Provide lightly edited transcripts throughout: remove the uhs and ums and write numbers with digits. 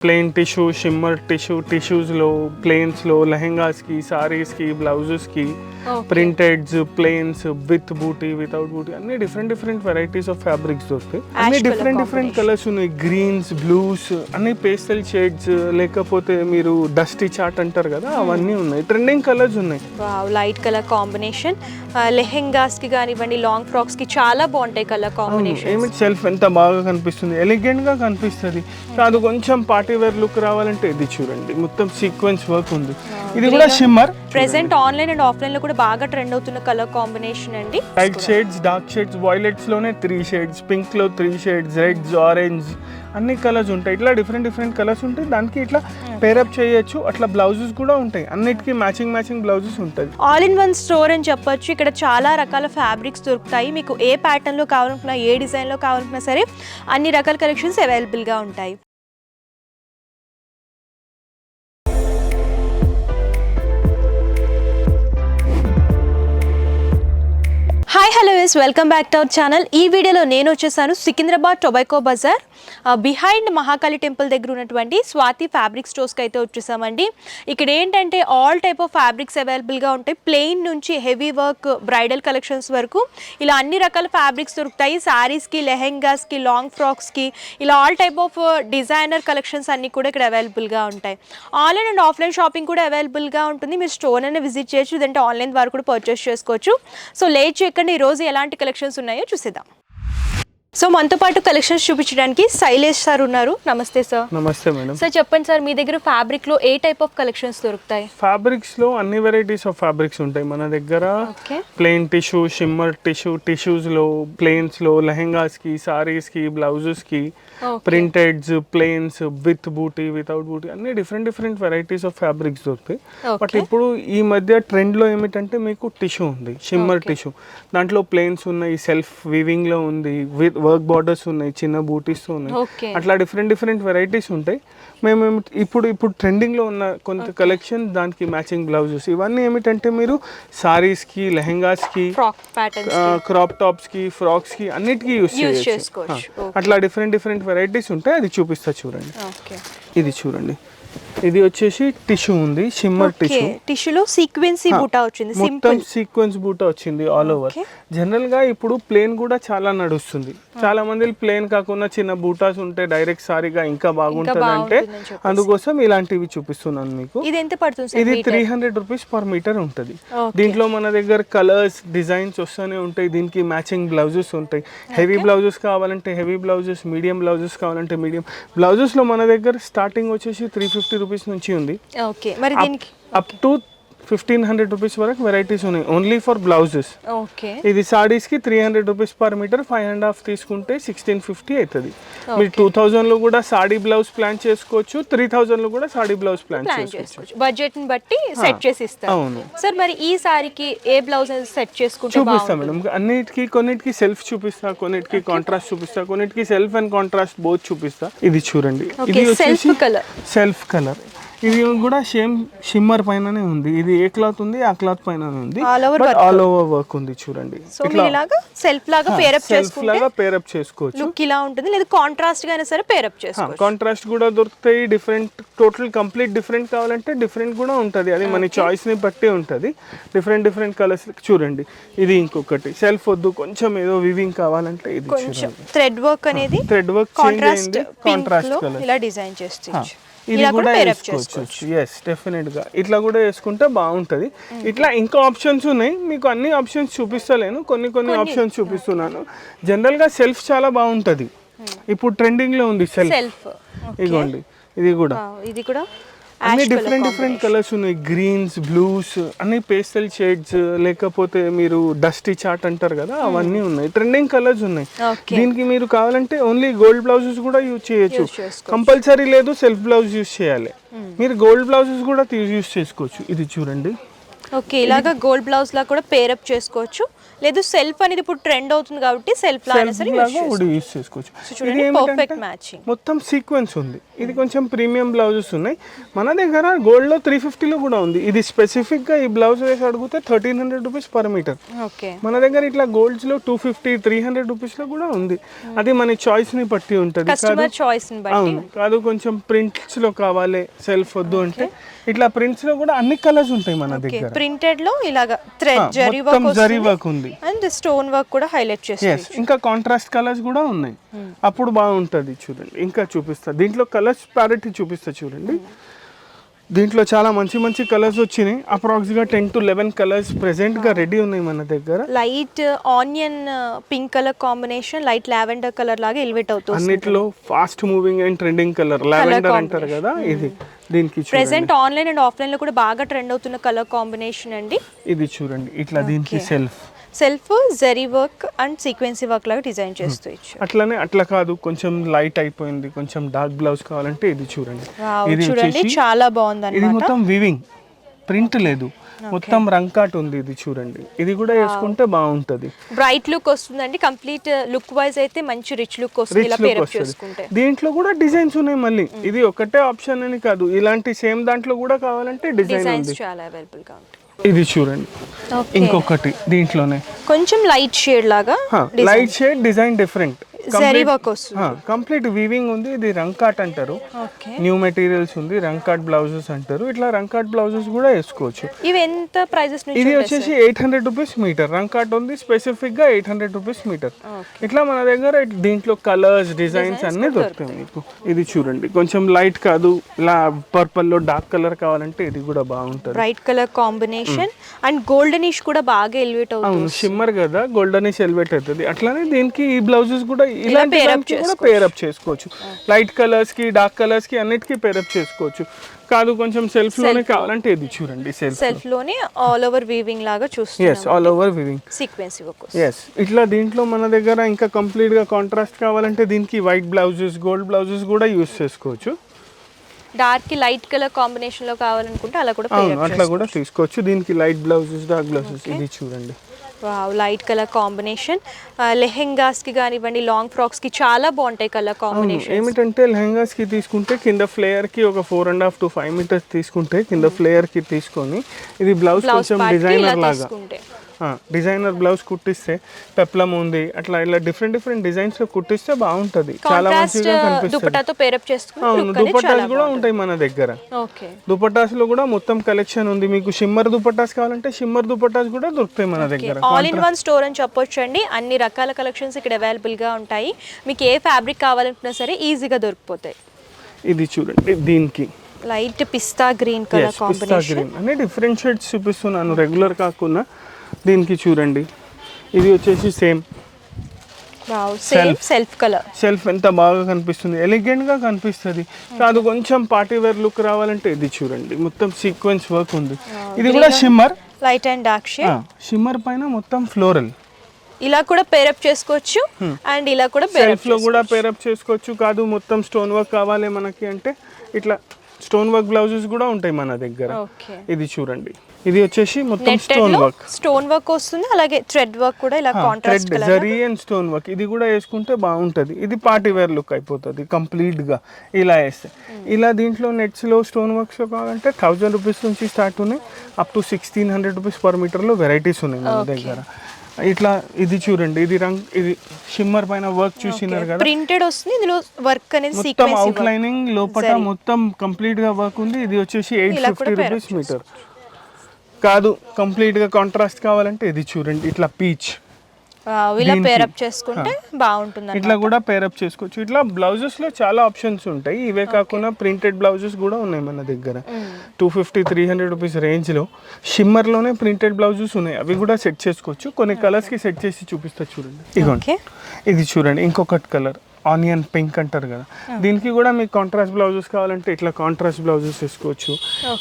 Plain tissue, shimmer tissue, టిష్యూస్లో, ప్లెయిన్స్లో, లెహెంగాస్కి, సారీస్కి, బ్లౌజెస్కి, ప్రింటెడ్స్, ప్లెయిన్స్, విత్ బూటీ, వితౌట్ బూటీ, అన్ని డిఫరెంట్ వెరైటీస్ ఆఫ్ ఫ్యాబ్రిక్స్ దొరుకుతాయి. అన్ని డిఫరెంట్ కలర్స్ ఉన్నాయి. గ్రీన్స్, బ్లూస్, అన్ని పేస్టల్ షేడ్స్, లేకపోతే మీరు డస్టీ చాట్ అంటారు కదా, అవన్నీ ఉన్నాయి. ట్రెండింగ్ కలర్స్ ఉన్నాయి. లైట్ కలర్ కాంబినేషన్ లెహెంగాస్ కి కానివ్వండి, లాంగ్ ఫ్రాక్స్ కి చాలా బాగుంటాయి కలర్ కాంబినేషన్. ఏమిటి సెల్ఫ్ ఎంత బాగా కనిపిస్తుంది, ఎలిగెంట్ గా కనిపిస్తుంది. అది కొంచెం పార్టీ వేర్ లుక్ రావాలంటే ఇది చూడండి, మొత్తం సీక్వెన్స్ వర్క్ ఉంది. ఇది కూడా shimmer. Present online and offline లో కూడా బాగా ట్రెండ్ అవుతున్న కలర్ కాంబినేషన్ అండి. Light shades, dark shades, violets లోనే 3 షేడ్స్, పింక్ లో 3 షేడ్స్, రెడ్స్, ఆరెంజ్, అన్ని కలర్స్ ఉంటాయి. ఇట్లా డిఫరెంట్ కలర్స్ ఉంటాయి. దానికి ఇట్లా పేరప్ చేయొచ్చు. అట్లా బ్లౌజెస్ కూడా ఉంటాయి. అన్నిటికీ మ్యాచింగ్ బ్లౌజెస్ ఉంటాయి. ఆల్ ఇన్ వన్ స్టోర్ అని చెప్పొచ్చు. ఇక్కడ చాలా రకాల ఫ్యాబ్రిక్స్ దొరుకుతాయి. మీకు ఏ ప్యాటర్న్ లో కావాలనుకున్నా, ఏ డిజైన్ లో కావాలనుకున్నా సరే అన్ని రకాల కలెక్షన్స్ అవైలబుల్ గా ఉంటాయి. Hi hello yes welcome back to our channel. ఈ వీడియోలో నేను వచ్చేసాను Secunderabad Tobacco Bazaar behind Mahakali temple దగ్గర ఉన్నటువంటి స్వాతి ఫ్యాబ్రిక్ స్టోర్స్కి అయితే వచ్చేసామండి. ఇక్కడ ఏంటంటే ఆల్ టైప్ ఆఫ్ ఫ్యాబ్రిక్స్ అవైలబుల్గా ఉంటాయి. ప్లెయిన్ నుంచి హెవీ వర్క్, బ్రైడల్ కలెక్షన్స్ వరకు ఇలా అన్ని రకాల ఫ్యాబ్రిక్స్ దొరుకుతాయి. శారీస్కి, లెహెంగాస్కి, లాంగ్ ఫ్రాక్స్కి, ఇలా all type of designer collections అన్నీ కూడా ఇక్కడ అవైలబుల్గా ఉంటాయి. ఆన్లైన్ అండ్ ఆఫ్లైన్ షాపింగ్ కూడా అవైలబుల్గా ఉంటుంది. మీరు స్టోర్ అయినా విజిట్ చేయొచ్చు, లేదంటే ఆన్లైన్ ద్వారా కూడా పర్చేస్ చేసుకోవచ్చు. సో లేట్ చేయకండి, ఈరోజు ఎలాంటి కలెక్షన్స్ ఉన్నాయో చూసేద్దాం. సో మనతో పాటు కలెక్షన్స్ చూపించడానికి శైలేష్ సార్ ఉన్నారు. నమస్తే సార్. నమస్తే మేడం. సార్ చెప్పండి సార్, మీ దగ్గర ఫ్యాబ్రిక్ లో ఏ టైప్ ఆఫ్ కలెక్షన్స్ దొరుకుతాయి? ఫ్యాబ్రిక్స్ లో అన్ని వెరైటీస్ ఆఫ్ ఫ్యాబ్రిక్స్ ఉంటాయి మన దగ్గర. Plain tissue, shimmer tissue, tissues లో, ప్లెయిన్స్ లో, లెహెంగాస్ కి, సారీస్ కి, బ్లౌజెస్ కి, ప్రింటెడ్స్, ప్లెయిన్స్, విత్ బూటీ, వితౌట్ బూటీ, అన్ని డిఫరెంట్ వెరైటీస్ ఆఫ్ ఫ్యాబ్రిక్స్ దొరుకుతాయి. బట్ ఇప్పుడు ఈ మధ్య ట్రెండ్ లో ఏమిటంటే మీకు టిష్యూ ఉంది, షిమ్మర్ టిష్యూ. దాంట్లో ప్లెయిన్స్ ఉన్నాయి, సెల్ఫ్ వీవింగ్ లో ఉంది, విత్ వర్క్ బార్డర్స్ ఉన్నాయి, చిన్న బూటీస్ ఉన్నాయి. అట్లా డిఫరెంట్ వెరైటీస్ ఉంటాయి. మేము ఇప్పుడు ట్రెండింగ్ లో ఉన్న కొంత కలెక్షన్, దానికి మ్యాచింగ్ బ్లౌజెస్, ఇవన్నీ ఏమిటంటే మీరు సారీస్ కి, లెహెంగాస్ కి, క్రాప్ టాప్స్ కి, ఫ్రాక్స్ కి, అన్నిటికీ యూస్ చేసుకోవచ్చు. అట్లా డిఫరెంట్ వెరైటీస్ ఉంటాయి. అది చూపిస్తా చూడండి. ఇది చూడండి, ఇది వచ్చేసి టిష్యూ ఉంది, షిమ్మర్ టిష్యూ. టిష్యూలో సీక్వెన్సీ బూటా వచ్చింది, మొత్తం సీక్వెన్స్ బూటా వచ్చింది ఆల్ ఓవర్. జనరల్ గా ఇప్పుడు ప్లేన్ కూడా చాలా నడుస్తుంది. చాలా మంది ప్లేన్ కాకుండా చిన్న బూటాస్ ఉంటే డైరెక్ట్ సారీగా ఇంకా బాగుంటుంది అంటే అందుకోసం ఇలాంటివి చూపిస్తున్నాను మీకు. ఇది ఎంత పడుతుంది? ఇది 300 రూపీస్ పర్ మీటర్ ఉంటుంది. దీంట్లో మన దగ్గర కలర్స్, డిజైన్స్ వస్తూనే ఉంటాయి. దీనికి మ్యాచింగ్ బ్లౌజెస్ ఉంటాయి. హెవీ బ్లౌజెస్ కావాలంటే హెవీ బ్లౌజెస్, మీడియం బ్లౌజెస్ కావాలంటే మీడియం బ్లౌజెస్ లో మన దగ్గర స్టార్టింగ్ వచ్చేసి 350 రూపీస్ నుంచి ఉంది. అప్ టు 1500 రూపీస్ వరకు వెరైటీస్ ఉన్నాయి ఓన్లీ ఫర్ బ్లౌజెస్. ఇది సారీస్ కి 300 రూపీస్ పర్ మీటర్, 5.5 తీసుకుంటే 1650 అవుతుంది. మీరు 2000 లో కూడా సాడీ బ్లౌజ్ ప్లాన్ చేసుకోవచ్చు, 3000 లో కూడా సాడీ బ్లౌజ్ ప్లాన్ చేసుకోవచ్చు. బడ్జెట్ ని బట్టి సెట్ చేసి ఇస్తారు. అవును సార్, మరి ఈ సారీకి ఏ బ్లౌజ్ సెట్ చేసుకుంటే చూపిస్తా మేడం. అన్నిటికీ కొన్నిటికి సెల్ఫ్ చూపిస్తా, కొన్నిటికి కాంట్రాస్ట్ చూపిస్తా, కొన్నిటికి సెల్ఫ్ అండ్ కాంట్రాస్ట్ బోత్ చూపిస్తా. ఇది చూడండి, ఇది వచ్చేసి సెల్ఫ్ కలర్. ఇది కూడా సేమ్ షిమ్మర్ పైననే ఉంది. ఇది ఏ క్లాత్ ఉంది, ఆ క్లాత్ పైన ఉంది, ఆల్ ఓవర్ వర్క్ ఉంది. చూడండి, సెల్ఫ్ లాగా పేరప్ చేసుకోవచ్చు. లుక్ ఇలా ఉంటుంది, లేదా కాంట్రాస్ట్ గానే సరే పేరప్ చేసుకోవచ్చు. కాంట్రాస్ట్ కూడా దొరుకుతాయి. డిఫరెంట్, టోటల్ కంప్లీట్ డిఫరెంట్ కావాలంటే డిఫరెంట్ కూడా ఉంటది. అది మన చాయిస్ ని బట్టి ఉంటది. Different colours. చూడండి, ఇది ఇంకొకటి సెల్ఫ్ వద్దు, కొంచెం ఏదో వివింగ్ కావాలంటే ఇది కొంచెం థ్రెడ్ వర్క్ అనేది, థ్రెడ్ వర్క్ కాంట్రాస్ట్ కలర్ ఇలా డిజైన్ చేసుకోవచ్చు. ఇది కూడా వేసుకోవచ్చు. ఎస్, డెఫినెట్ గా ఇట్లా కూడా వేసుకుంటే బాగుంటది. ఇట్లా ఇంకా ఆప్షన్స్ ఉన్నాయి. మీకు అన్ని ఆప్షన్స్ చూపిస్తలేను, కొన్ని ఆప్షన్స్ చూపిస్తున్నాను. జనరల్ గా సెల్ఫ్ చాలా బాగుంటది. ఇప్పుడు ట్రెండింగ్ లో ఉంది సెల్ఫ్. ఇదిగోండి, ఇది కూడా అన్ని డిఫరెంట్ కలర్స్ ఉన్నాయి. గ్రీన్స్, బ్లూస్, అన్ని పేస్టల్ షేడ్స్, లేకపోతే మీరు డస్టీ చాట్ అంటారు కదా, అవన్నీ ఉన్నాయి. ట్రెండింగ్ కలర్స్ ఉన్నాయి. దీనికి మీరు కావాలంటే ఓన్లీ గోల్డ్ బ్లౌజెస్ కూడా యూజ్ చేయొచ్చు. కంపల్సరీ లేదు సెల్ఫ్ బ్లౌజ్ యూజ్ చేయాలి. మీరు గోల్డ్ బ్లౌజెస్ కూడా యూజ్ చేసుకోవచ్చు. ఇది చూడండి, ఓకే, ఇలాగా గోల్డ్ బ్లౌజ్ లా కూడా పేర్ అప్ చేసుకోవచ్చు. లేదు సెల్ఫ్ అనేది ఇప్పుడు ట్రెండ్ అవుతుంది కాబట్టి సెల్ఫ్ లాగా సరే యూస్ చేసుకోవచ్చు. ఇది పర్ఫెక్ట్ మ్యాచింగ్. మొత్తం సీక్వెన్స్ ఉంది. ఇది కొంచెం ప్రీమియం బ్లౌజెస్ ఉన్నాయి మన దగ్గర. గోల్డ్ లో 350 లో కూడా ఉంది. ఇది స్పెసిఫిక్ గా ఈ బ్లౌజ్ వేసి అడిగితే 1300 రూపీస్ పర్ మీటర్. ఓకే, మన దగ్గర ఇట్లా గోల్డ్స్ లో 250, 300 రూపీస్ లో కూడా ఉంది. అది మన చాయిస్ ని బట్టి ఉంటది. కస్టమర్ చాయిస్ ని బట్టి. అవును, కాదు కొంచెం ప్రింట్స్ లో కావాలి, సెల్ఫ్ వద్దు అంటే ఇట్లా ప్రింట్స్ లో కూడా అన్ని కలర్స్ ఉంటాయి మన దగ్గర. ప్రింటెడ్ లో ఇలాగా థ్రెడ్ జరీ వర్క్ ఉంది అండ్ స్టోన్ వర్క్ కూడా హైలైట్ చేస్తారు. ఇంకా కాంట్రాస్ట్ కలర్స్ కూడా ఉన్నాయి. అప్పుడు బాగుంటది. చూడండి ఇంకా చూపిస్తా. దీంట్లో కలర్స్ ప్యారెటీ చూపిస్తా చూడండి. దీంట్లో చాలా మంచి మంచి కలర్స్ వచ్చినాయి. అప్రాక్సిమేట్గా 10 to 11 కలర్స్ ప్రెసెంట్ గా రెడీ ఉన్నాయి మన దగ్గర. Light onion pink colour combination, light lavender colour లాగా ఎలివేట్ అవుతుంది. అన్నిట్లో fast moving and trending colour lavender అంటారు కదా ఇది. దీనికి ప్రెసెంట్ ఆన్లైన్ అండ్ ఆఫ్లైన్ లో కూడా బాగా ట్రెండ్ అవుతున్న కలర్ కాంబినేషన్ అండి. ఇది చూడండి ఇట్లా. దీనికి self zari work and sequins work లాగా డిజైన్ చేస్తూ ఇచ్చారు. అట్లానే అట్లా కాదు కొంచెం లైట్ అయిపోయింది, కొంచెం డార్క్ బ్లౌజ్ కావాలంటే ఇది చూడండి. ఇది చూడండి చాలా బాగుంది. ఇది మొత్తం వీవింగ్, ప్రింట్ లేదు, మొత్తం రంకాట్ ఉంది. ఇది చూడండి. ఇది కూడా వేసుకుంటే బాగుంటది. బ్రైట్ లుక్ వస్తుందండి. కంప్లీట్ లుక్ వైజ్ అయితే మంచి రిచ్ లుక్ వస్తుంది ఇలా పేర్ అప్ చేసుకుంటే. దీంట్లో కూడా డిజైన్స్ ఉన్నాయి మళ్ళీ. ఇది ఒకటే ఆప్షన్ అని కాదు, ఇలాంటి సేమ్ దాంట్లో కూడా కావాలంటే డిజైన్స్ చాలా అవైలబుల్ గా ఉంటాయి. ఇది చూడండి ఇంకొకటి దీంట్లోనే కొంచెం లైట్ షేడ్ లాగా, light shade design different, zari work వస్తుంది. కంప్లీట్ వీవింగ్ ఉంది. ఇది రంకాట్ అంటారు. న్యూ మెటీరియల్స్ ఉంది. రంకాట్ బ్లౌజెస్ అంటారు. ఇట్లా రంకాట్ బ్లౌజెస్ కూడా వేసుకోవచ్చు. ఇవి ఎంత ప్రైజెస్ నుంచి? ఇది వచ్చేసి 800 రూపీస్ మీటర్. రంకాట్ ఉంది స్పెసిఫిక్ గా 800 రూపీస్ మీటర్. ఇట్లా మన దగ్గర దీంట్లో కలర్స్ డిజైన్స్ అన్ని దొరుకుతాయి మీకు. ఇది చూడండి కొంచెం లైట్ కాదు, ఇలా పర్పుల్ లో డార్క్ కలర్ కావాలంటే ఇది కూడా బాగుంటుంది. Bright colour combination and goldenish కూడా బాగా ఎలివేట్ అవుతుంది. అవును, షిమ్మర్ కదా, గోల్డెనిష్ ఎలివేట్ అవుతుంది. అట్లానే దీనికి ఈ బ్లౌజెస్ కూడా ఇలాంటి కూడా పేర్ అప్ చేసుకోవచ్చు. లైట్ కలర్స్ కి డార్క్ కలర్స్ కి అన్నిటికీ పేర్ అప్ చేసుకోవచ్చు. కాదు కొంచెం సెల్ఫ్ లోనే కావాలంటే ఇది చూడండి. సెల్ఫ్ లోనే ఆల్ ఓవర్ వీవింగ్ లాగా చూస్తున్నాం. yes all over weaving sequins work. yes ఇట్లా దీంట్లో మన దగ్గర ఇంకా కంప్లీట్ గా కాంట్రాస్ట్ కావాలంటే దీనికి వైట్ బ్లౌజెస్, గోల్డ్ బ్లౌజెస్ కూడా యూస్ చేసుకోవచ్చు. డార్క్ కి లైట్ కలర్ కాంబినేషన్ లో కావాలనుకుంటే అలా కూడా పేర్ అప్ అట్లా కూడా తీసుకోవచ్చు. దీనికి లైట్ బ్లౌజెస్, డార్క్ బ్లౌజెస్. ఇది చూడండి wow, light colour combination. Lehengas కి కానివ్వండి, లాంగ్ ఫ్రాక్స్ కి చాలా బాగుంటాయి కలర్ కాంబినేషన్. ఏమిటంటే లెహెంగాస్ కి తీసుకుంటే కింద ఫ్లేయర్ కి ఒక 4.5 to 5 మీటర్స్ తీసుకుంటే కింద ఫ్లేయర్ కి తీసుకొని ఇది బ్లౌజ్ కొంచెం డిజైనర్ లాగా డిజైనర్ బ్లౌజ్ కుట్టిస్తే పెప్లం ఉంది అట్లా ఇలా డిఫరెంట్ డిజైన్స్ లో కుట్టిస్తే బాగుంటది. చాలా మంచిగా కనిపిస్తుంది. దుపట్టాతో పేర్ అప్ చేసుకుంటే అవును, దుపట్టాస్ కూడా ఉంటాయి మన దగ్గర. ఓకే, దుపట్టాస్ లో కూడా మొత్తం కలెక్షన్ ఉంది. మీకు షిమ్మర్ దుపట్టాస్ కావాలంటే షిమ్మర్ దుపట్టాస్ కూడా దొరుకుతాయి మన దగ్గర. ఆల్ ఇన్ వన్ స్టోర్ అని చెప్పొచ్చండి. అన్ని రకాల కలెక్షన్స్ ఇక్కడ అవైలబుల్ గా ఉంటాయి. మీకు ఏ ఫ్యాబ్రిక్ కావాలనుకున్నా సరే ఈజీగా దొరికిపోతాయి. ఇది చూడండి దీనికి లైట్ పిస్తా గ్రీన్ కలర్ కాంబినేషన్. అన్ని డిఫరెంట్ షేడ్స్ చూపిస్తున్నాను రెగ్యులర్ కాకుండా. దీనికి చూడండి ఇది వచ్చేసి సేమ్ సెల్ఫ్ కలర్. సెల్ఫ్ ఎంత బాగా కనిపిస్తుంది, ఎలిగెంట్ గా కనిపిస్తుంది. కాదు కొంచెం పార్టీ వేర్ లుక్ రావాలంటే ఇది చూడండి మొత్తం సీక్వెన్స్ వర్క్ ఉంది. ఇది కూడా shimmer, light and dark shade. Shimmer పైన మొత్తం ఫ్లోరల్. ఇలా కూడా పేర్ అప్ చేసుకోవచ్చు అండ్ ఇలా కూడా సెల్ఫ్ లో కూడా పేర్ అప్ చేసుకోవచ్చు. కాదు మొత్తం స్టోన్ వర్క్ కావాలి మనకి అంటే ఇట్లా స్టోన్ వర్క్ బ్లౌజెస్ కూడా ఉంటాయి మన దగ్గర. ఇది చూడండి ఇది వచ్చేసి మొత్తం స్టోన్ వర్క్ వస్తుంది. అలాగే థ్రెడ్ వర్క్ కూడా ఇలా contrast colour zari and stone work. ఇది కూడా వేసుకుంటే బాగుంటది. ఇది పార్టీ వేర్ లుక్ అయిపోతుంది కంప్లీట్ గా ఇలా వేస్తే. ఇలా దీంట్లో నెట్స్ లో స్టోన్ వర్క్స్ కావాలంటే 1000 రూపీస్ నుంచి స్టార్ట్ ఉన్నాయి up to 1600 rupees per metre లో వెరైటీస్ ఉన్నాయి మన దగ్గర. ఇట్లా ఇది చూడండి ఇది ఇది షిమ్మర్ పైన వర్క్ చూసినారు కదా, ప్రింటెడ్ వస్తుంది. ఇందులో వర్క్ అనేది మొత్తం అవుట్ లైనింగ్ లోపల మొత్తం కంప్లీట్ గా వర్క్ ఉంది. ఇది వచ్చేసి 850 రూపీస్ మీటర్. కాదు కంప్లీట్ గా కాంట్రాస్ట్ కావాలంటే ఇది చూడండి ఇట్లా పీచ్. ఇలా పేర్ అప్ చేసుకుంటే బాగుంటుంది. ఇట్లా కూడా పేర్ అప్ చేసుకోవచ్చు. ఇట్లా బ్లౌజెస్ లో చాలా ఆప్షన్స్ ఉంటాయి. ఇవే కాకుండా ప్రింటెడ్ బ్లౌజెస్ కూడా ఉన్నాయి మన దగ్గర. 250-300 రూపీస్ రేంజ్ లో షిమ్మర్ లోనే ప్రింటెడ్ బ్లౌజెస్ ఉన్నాయి. అవి కూడా సెట్ చేసుకోవచ్చు. కొన్ని కలర్స్ కి సెట్ చేసి చూపిస్తా చూడండి. ఇదిగోండి ఇది చూడండి ఇంకొకటి కలర్. ఆనియన్ పింక్ అంటారు కదా, దీనికి కూడా మీకు కాంట్రాస్ట్ బ్లౌజెస్ కావాలంటే ఇట్లా కాంట్రాస్ట్ బ్లౌజెస్ వేసుకోవచ్చు.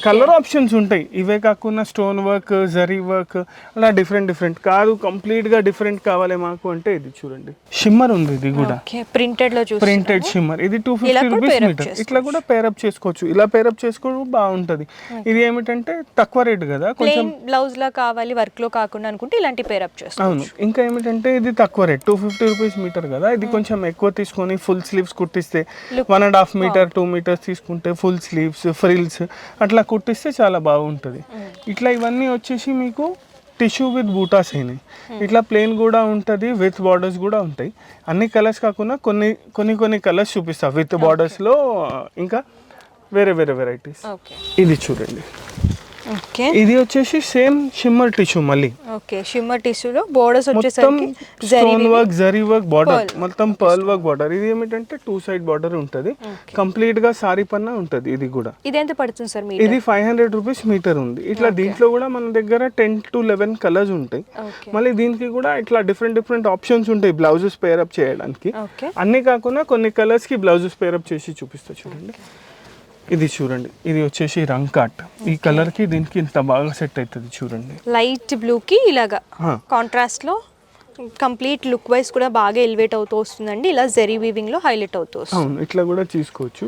కలర్ ఆప్షన్స్ ఉంటాయి. ఇవే కాకుండా స్టోన్ వర్క్, జరీ వర్క్, అలా డిఫరెంట్ కాదు కంప్లీట్గా డిఫరెంట్ కావాలి మాకు అంటే ఇది చూడండి షిమ్మర్ ఉంది. ఇది కూడా ప్రింటెడ్ షిమ్మర్. ఇది 250 రూపీస్ మీటర్. ఇట్లా కూడా పేరప్ చేసుకోవచ్చు. ఇలా పేరప్ చేసుకోవడం బాగుంటుంది. ఇది ఏమిటంటే తక్కువ రేట్ కదా, కొంచెం బ్లౌజ్ లా కావాలి వర్క్ లో కాకుండా అనుకుంటే ఇలాంటి పేరప్ చేసుకోవచ్చు. అవును. ఇంకా ఏమిటంటే ఇది తక్కువ రేట్ 250 రూపీస్ మీటర్ కదా, ఇది కొంచెం ఎక్కువ తీసుకొని ఫుల్ స్లీవ్స్ కుట్టిస్తే 1.5 మీటర్ 2 మీటర్స్ తీసుకుంటే ఫుల్ స్లీవ్స్ ఫ్రిల్స్ అట్లా కుట్టిస్తే చాలా బాగుంటుంది. ఇట్లా ఇవన్నీ వచ్చేసి మీకు టిష్యూ విత్ బూటాస్ అయినాయి. ఇట్లా ప్లెయిన్ కూడా ఉంటుంది, విత్ బార్డర్స్ కూడా ఉంటాయి. అన్ని కలర్స్ కాకుండా కొన్ని కలర్స్ చూపిస్తా విత్ బార్డర్స్లో, ఇంకా వేరే వెరైటీస్. ఇది చూడండి, ఇది వచ్చేసి సేమ్ షిమ్మర్ టిష్యూ. మళ్ళీ షిమ్మర్ టిష్యూలో బోర్డర్స్ వచ్చేసరికి stone work, zari work, border మొత్తం పర్ల్ వర్క్ బార్డర్. ఇది ఏమిటంటే 2 సైడ్ బార్డర్ ఉంటుంది, కంప్లీట్ గా సారీ పన్నా ఉంటుంది. ఇది కూడా ఇది ఎంత పడుతుంది సార్? ఇది 500 రూపీస్ మీటర్ ఉంది. ఇట్లా దీంట్లో కూడా మన దగ్గర 10 to 11 కలర్స్ ఉంటాయి. మళ్ళీ దీనికి కూడా ఇట్లా డిఫరెంట్ ఆప్షన్స్ ఉంటాయి బ్లౌజెస్ పేరప్ చేయడానికి. అన్ని కాకుండా కొన్ని కలర్స్ కి బ్లౌజెస్ పేరప్ చేసి చూపిస్తా చూడండి. ఇది చూడండి, ఇది వచ్చేసి రంగ్ కాట్. ఈ కలర్ కి దీనికి ఇంత బాగా సెట్ అవుతుంది చూడండి. లైట్ బ్లూ కి ఇలాగా కాంట్రాస్ట్ లో కంప్లీట్ లుక్ వైస్ కూడా బాగా ఎలివేట్ అవుతూ వస్తుందండి. ఇలా జెరీ వీవింగ్ లో హైలైట్ అవుతూ వస్తుంది. అవును, ఇట్లా కూడా తీసుకోవచ్చు.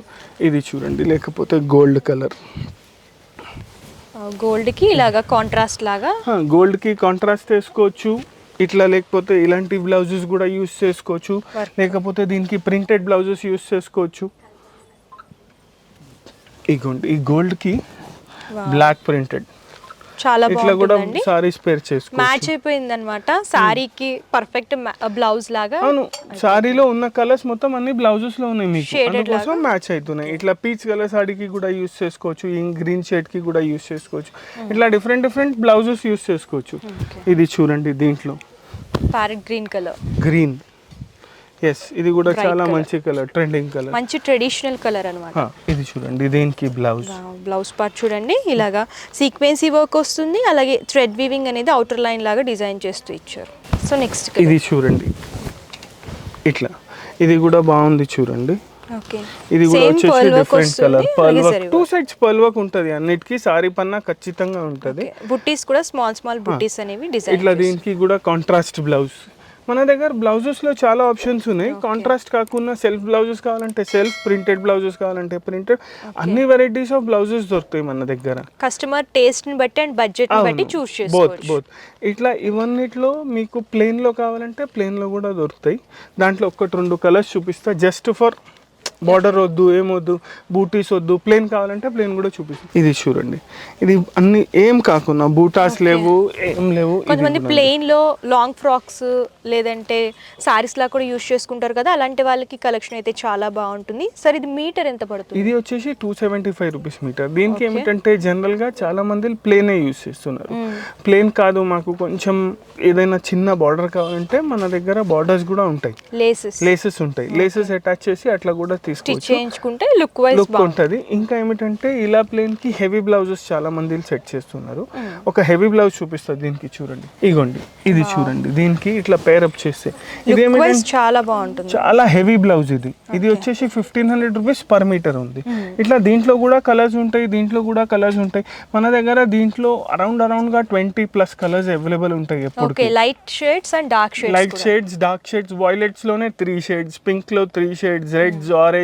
ఇది చూడండి, లేకపోతే గోల్డ్ కలర్, గోల్డ్ కి ఇలాగా కాంట్రాస్ట్ లాగా, గోల్డ్ కి కాంట్రాస్ట్ వేసుకోవచ్చు. ఇట్లా లేకపోతే ఇలాంటి బ్లౌజెస్ కూడా యూస్ చేసుకోవచ్చు, లేకపోతే దీనికి ప్రింటెడ్ బ్లౌజెస్ యూస్ చేసుకోవచ్చు. ఇగోండి, ఈ గోల్డ్ కి బ్లాక్ ప్రింటెడ్ చాలా ఇట్లా కూడా సారీస్ పేర్ చేసుకోవచ్చు. మ్యాచ్ అయిపోయింది అన్నమాట సారీకి పర్ఫెక్ట్ బ్లౌజ్ లాగా. అవును, సారీలో ఉన్న కలర్స్ మొత్తం అన్ని బ్లౌజెస్ లో ఉన్నాయి మీకు, అందుకోసం మ్యాచ్ అవుతున్నాయి. ఇట్లా పీచ్ కలర్ సారీకి కూడా యూస్ చేసుకోవచ్చు, గ్రీన్ షేడ్ కి కూడా యూస్ చేసుకోవచ్చు. ఇట్లా డిఫరెంట్ బ్లౌజెస్ యూస్ చేసుకోవచ్చు. ఇది చూడండి, దీంట్లో parrot green colour, green. Yes, ఇది కూడా చాలా మంచి కలర్, ట్రెండింగ్ కలర్, మంచి ట్రెడిషనల్ కలర్ అన్నమాట. ఇది చూడండి, దీనికి బ్లౌజ్ పార్ట్ చూడండి, ఇలాగా సీక్వెన్సీ వర్క్ వస్తుంది, అలాగే థ్రెడ్ వీవింగ్ అనేది అవుటర్ లైన్ లాగా డిజైన్ చేస్తూ ఇచ్చారు. సో నెక్స్ట్ ఇది చూడండి, ఇట్లా ఇది కూడా బాగుంది చూడండి. ఇది కూడా వచ్చేసి different colour, pearl work, 2 sides pearl work ఉంటుంది అన్నిటికీ. సారీ పన్నా ఖచ్చితంగా ఉంటుంది. బుట్టీస్ కూడా స్మాల్ బుట్టీస్ అనేవి డిజైన్. ఇట్లా దీనికి కూడా కాంట్రాస్ట్ బ్లౌజ్. మన దగ్గర బ్లౌజెస్లో చాలా ఆప్షన్స్ ఉన్నాయి. కాంట్రాస్ట్ కాకుండా సెల్ఫ్ బ్లౌజెస్ కావాలంటే సెల్ఫ్, ప్రింటెడ్ బ్లౌజెస్ కావాలంటే ప్రింటెడ్, అన్ని వెరైటీస్ ఆఫ్ బ్లౌజెస్ దొరుకుతాయి మన దగ్గర. కస్టమర్ టేస్ట్ ని బట్టి అండ్ బడ్జెట్ ని బట్టి చూస్ చేసుకోవచ్చు. బోత్ ఇట్లా ఇవన్నిట్లో మీకు ప్లెయిన్ లో కావాలంటే ప్లెయిన్ లో కూడా దొరుకుతాయి. దాంట్లో 1-2 కలర్స్ చూపిస్తా, జస్ట్ ఫర్ బార్డర్ వద్దు, ఏమొద్దు, బూటీస్ వద్దు, ప్లెయిన్ కావాలంటే ప్లెయిన్ కూడా చూపిస్తాం. ఇది చూడండి, ఇది అన్ని ఏం కాకుండా బూటాస్ లేవు, ఏం లేవు. కొంతమంది ప్లెయిన్ లో లాంగ్ ఫ్రాక్స్ లేదంటే సారీస్ లా కూడా యూస్ చేసుకుంటారు కదా, అలాంటి వాళ్ళకి కలెక్షన్ అయితే చాలా బాగుంటుంది. సరే, ఇది మీటర్ ఎంత పడుతుంది? ఇది వచ్చేసి 275 రూపీస్ మీటర్. దీనికి ఏమిటంటే జనరల్ గా చాలా మంది ప్లెయిన్ యూస్ చేస్తున్నారు. ప్లెయిన్ కాదు, మాకు కొంచెం ఏదైనా చిన్న బార్డర్ కావాలంటే మన దగ్గర బార్డర్స్ కూడా ఉంటాయి, లేసెస్ ఉంటాయి. లేసెస్ అటాచ్ చేసి అట్లా కూడా చేయించుకుంటే లుక్ వైస్ ఉంటుంది. ఇంకా ఏమిటంటే ఇలా ప్లేన్ కి హెవీ బ్లౌజెస్ చాలా మంది సెట్ చేస్తున్నారు. ఒక హెవీ బ్లౌజ్ చూపిస్తారు దీనికి చూడండి. ఇగోండి, ఇది చూడండి, దీనికి ఇట్లా పేర్ అప్ చేస్తే ఇది ఏమిటంటే చాలా బాగుంటుంది, చాలా హెవీ బ్లౌజ్. ఇది వచ్చేసి 1500 రూపీస్ పర్ మీటర్ ఉంది. ఇట్లా దీంట్లో కూడా కలర్స్ ఉంటాయి, దీంట్లో కూడా కలర్స్ ఉంటాయి. మన దగ్గర దీంట్లో అరౌండ్ గా 20+ కలర్స్ అవైలబుల్ ఉంటాయి ఎప్పుడు. Light shades and dark shades, light shades, dark shades, violets లోనే 3 షేడ్స్, పింక్ లో 3 షేడ్స్, రెడ్స్, ఆరెంజ్,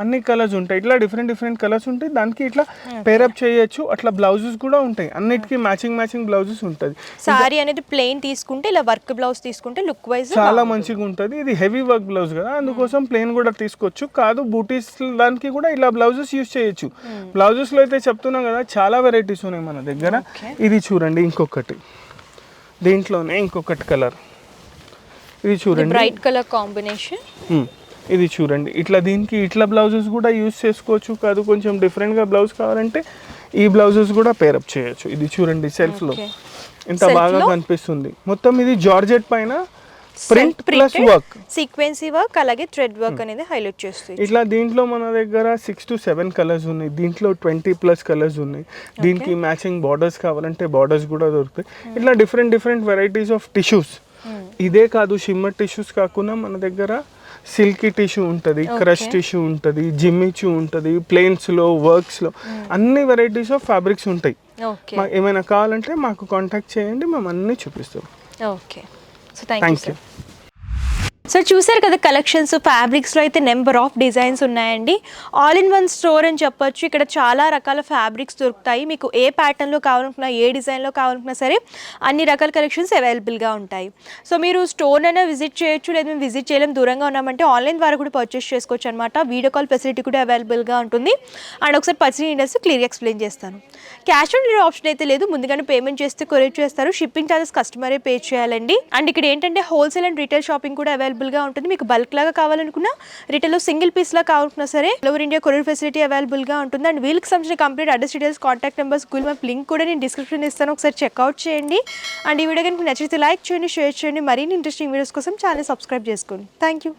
అన్ని కలర్స్ ఉంటాయి. ఇట్లా డిఫరెంట్ కలర్స్ ఉంటాయి. దానికి ఇట్లా పేరప్ చేయొచ్చు. అట్లా బ్లౌజెస్ కూడా ఉంటాయి, అన్నిటికీ మ్యాచింగ్ బ్లౌజెస్ ఉంటుంది. సారీ అనేది ప్లెయిన్ తీసుకుంటే, ఇలా వర్క్ బ్లౌజ్ తీసుకుంటే లుక్ వైజ్ చాలా మంచిగా ఉంటుంది. ఇది హెవీ వర్క్ బ్లౌజ్ కదా, అందుకోసం ప్లెయిన్ కూడా తీసుకోవచ్చు. కాదు బూటీస్ దానికి కూడా ఇలా బ్లౌజెస్ యూస్ చేయొచ్చు. బ్లౌజెస్ లో అయితే చెప్తున్నాం కదా, చాలా వెరైటీస్ ఉన్నాయి మన దగ్గర. ఇది చూడండి, ఇంకొకటి దీంట్లోనే ఇంకొకటి కలర్. ఇది చూడండి, బ్రైట్ కలర్ కాంబినేషన్. ఇది చూడండి, ఇట్లా దీనికి ఇట్లా బ్లౌజెస్ కూడా యూస్ చేసుకోవచ్చు. కాదు కొంచెం డిఫరెంట్గా బ్లౌజ్ కావాలంటే ఈ బ్లౌజెస్ కూడా పేరప్ చేయొచ్చు. ఇది చూడండి, సెల్ఫ్లో ఎంత బాగా కనిపిస్తుంది. మొత్తం ఇది జార్జెట్ పైన ప్రింట్ ప్లస్ వర్క్, సీక్వెన్సీ వర్క్, అలాగే థ్రెడ్ వర్క్ అనేది హైలైట్ చేస్తుంది. ఇట్లా దీంట్లో మన దగ్గర 6 to 7 కలర్స్ ఉన్నాయి. దీంట్లో 20+ కలర్స్ ఉన్నాయి. దీనికి మ్యాచింగ్ బార్డర్స్ కావాలంటే బార్డర్స్ కూడా దొరుకుతాయి. ఇట్లా డిఫరెంట్ వెరైటీస్ ఆఫ్ టిష్యూస్. ఇదే కాదు, షిమ్మర్ టిష్యూస్ కాకుండా మన దగ్గర సిల్కీ టిష్యూ ఉంటుంది, క్రష్ టిష్యూ ఉంటుంది, జిమ్మిచూ ఉంటుంది, ప్లేన్స్లో వర్క్స్లో అన్ని వెరైటీస్ ఆఫ్ ఫ్యాబ్రిక్స్ ఉంటాయి. ఏమైనా కావాలంటే మాకు కాంటాక్ట్ చేయండి, మేము అన్నీ చూపిస్తాం. Okay, so thank you. So చూసారు కదా కలెక్షన్స్, ఫ్యాబ్రిక్స్లో అయితే నెంబర్ ఆఫ్ డిజైన్స్ ఉన్నాయండి. ఆల్ ఇన్ వన్ స్టోర్ అని చెప్పొచ్చు. ఇక్కడ చాలా రకాల ఫ్యాబ్రిక్స్ దొరుకుతాయి. మీకు ఏ ప్యాటర్న్లో కావాలనుకున్నా, ఏ డిజైన్లో కావాలనుకున్నా సరే అన్ని రకాల కలెక్షన్స్ అవైలబుల్గా ఉంటాయి. సో మీరు స్టోర్ అయినా విజిట్ చేయొచ్చు, లేదా మేము విజిట్ చేయలేం, దూరంగా ఉన్నామంటే ఆన్లైన్ ద్వారా కూడా పర్చేస్ చేసుకోవచ్చు అనమాట. వీడియో కాల్ ఫెసిలిటీ కూడా అవైలబుల్గా ఉంటుంది. అండ్ ఒకసారి పర్చేసింగ్ డీటెయిల్స్ క్లియర్గా ఎక్స్ప్లెయిన్ చేస్తాను. క్యాష్ ఆన్ డెలివరీ ఆప్షన్ అయితే లేదు, ముందుగానే పేమెంట్ చేస్తే కొరియర్ చేస్తారు. షిప్పింగ్ ఛార్జెస్ కస్టమరే పే చేయాలండి. అండ్ ఇక్కడ ఏంటంటే హోల్సేల్ అండ్ రీటైల్ షాపింగ్ కూడా అవైలబుల్గా ఉంటుంది. మీకు బల్క్ లాగా కావాలనుకున్నా, రిటైల్లో సింగిల్ పీస్ లా కావాలనుకున్నా సరే all over India courier facility అవైలబుల్గా ఉంటుంది. అండ్ వీళ్ళకి సంబంధించిన complete address details, contact numbers, Google map link కూడా నేను డిస్క్రిప్షన్ ఇస్తాను, ఒకసారి చెక్అవుట్ చేయండి. అండ్ ఈ వీడియో కనుక నచ్చితే లైక్ చేయండి, షేర్ చేయండి. మరిన్ని ఇంట్రెస్టింగ్ వీడియోస్ కోసం ఛానల్ సబ్స్క్రైబ్ చేసుకోండి. Thank you.